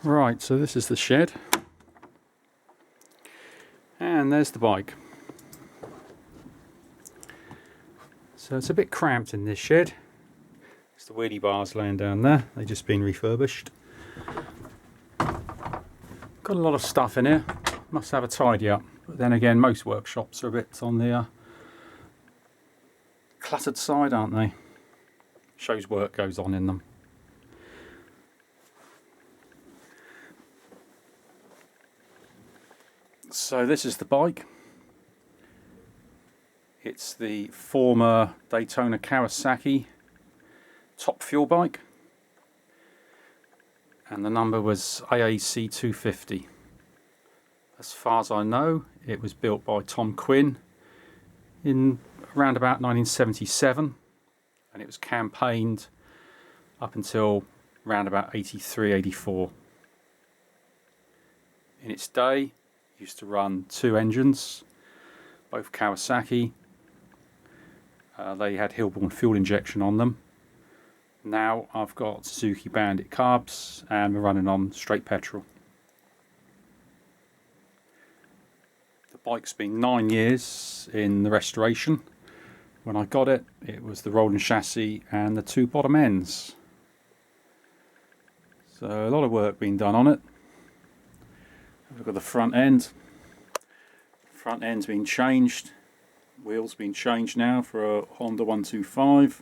Right, so this is the shed, and there's the bike. So it's a bit cramped in this shed. It's the wheelie bars laying down there, they've just been refurbished. Got a lot of stuff in here, must have a tidy up. But then again, most workshops are a bit on the cluttered side, aren't they? Shows work goes on in them. So this is the bike. It's the former Daytona Kawasaki top fuel bike, and the number was AAC 250. As far as I know, it was built by Tom Quinn in around about 1977, and it was campaigned up until around about 83, 84. In its day, used to run two engines, both Kawasaki. They had Hillborn fuel injection on them. Now I've got Suzuki Bandit carbs and we're running on straight petrol. The bike's been 9 years in the restoration. When I got it, it was the rolling chassis and the two bottom ends. So a lot of work being done on it. Look at the front end. Front end's been changed. Wheels been changed now for a Honda 125.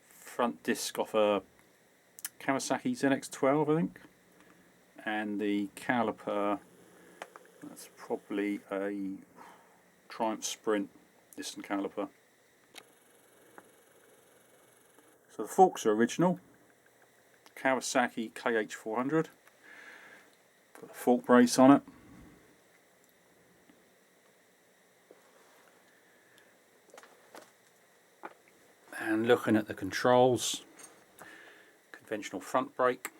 Front disc off a Kawasaki ZX12, I think. And the caliper, that's probably a Triumph Sprint distant caliper. So the forks are original. Kawasaki KH400. Got a fork brace on it. And looking at the controls, conventional front brake,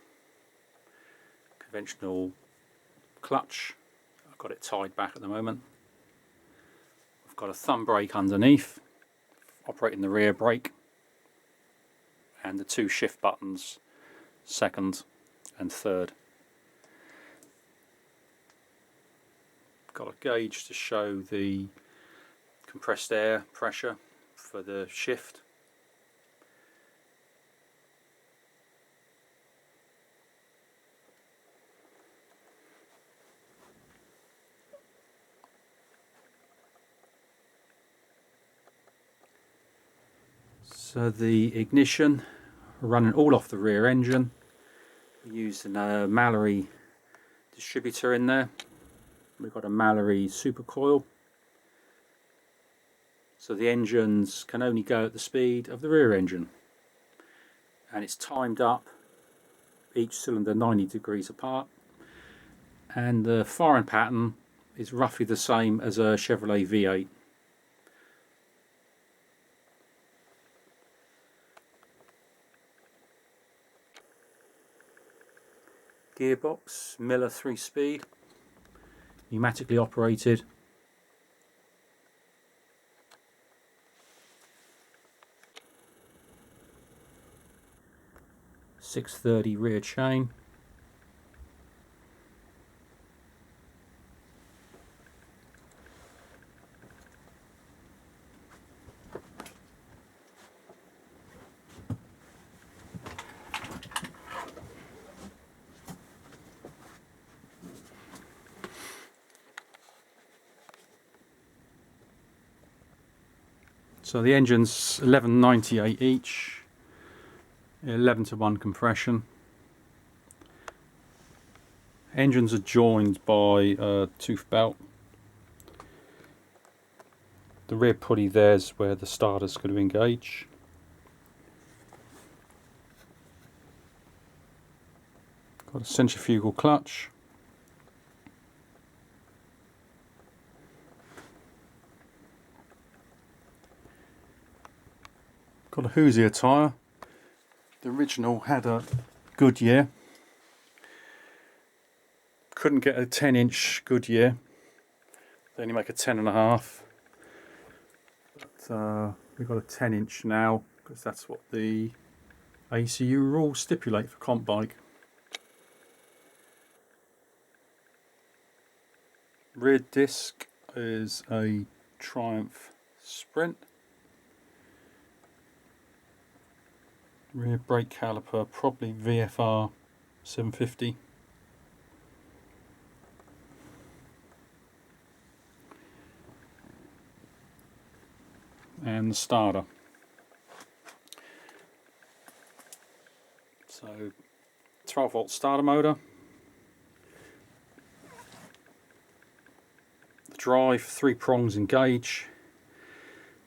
conventional clutch. I've got it tied back at the moment. I've got a thumb brake underneath, operating the rear brake, and the two shift buttons, second and third. Got a gauge to show the compressed air pressure for the shift. So the ignition, running all off the rear engine. We're using a Mallory distributor in there. We've got a Mallory supercoil. So the engines can only go at the speed of the rear engine. And it's timed up, each cylinder 90 degrees apart. And the firing pattern is roughly the same as a Chevrolet V8. Gearbox, Miller 3-speed, pneumatically operated. .630 rear chain. So the engine's 1198 each, 11:1 compression. Engines are joined by a tooth belt. The rear pulley there's where the starter's going to engage. Got a centrifugal clutch. Got a Hoosier tyre. The original had a Goodyear. Couldn't get a 10-inch Goodyear. They only make a 10.5. But we've got a 10-inch now because that's what the ACU rules stipulate for comp bike. Rear disc is a Triumph Sprint. Rear brake caliper probably VFR 750. And the starter. So 12 volt starter motor. The drive, 3 prongs engage.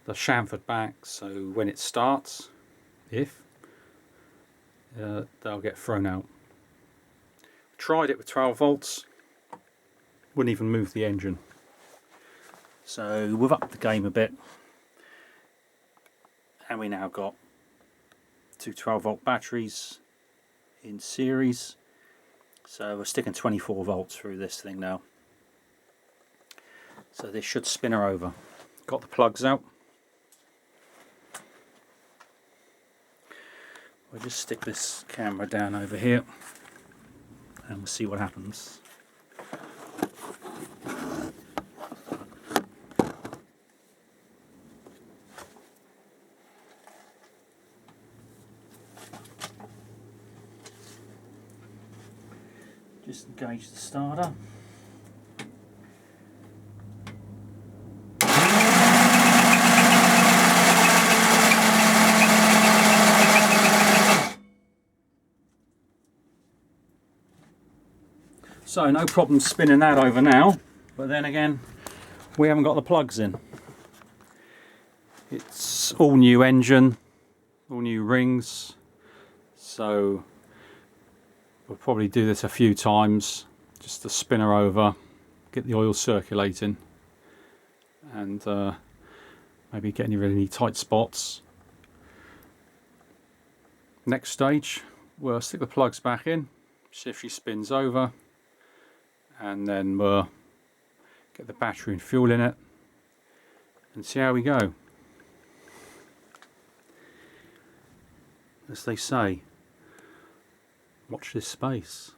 The chamfered back, so when it starts, they'll get thrown out. Tried it with 12 volts, wouldn't even move the engine. So we've upped the game a bit, and we now got 2 12 volt batteries in series, so we're sticking 24 volts through this thing now. So this should spin her over. Got the plugs out. We'll just stick this camera down over here and we'll see what happens. Just engage the starter. So no problem spinning that over now, but then again we haven't got the plugs in. It's all new engine, all new rings, so we'll probably do this a few times just to spin her over, get the oil circulating, and maybe get rid of any tight spots. Next stage, we'll stick the plugs back in, see if she spins over, and then we'll get the battery and fuel in it and see how we go. As they say, watch this space.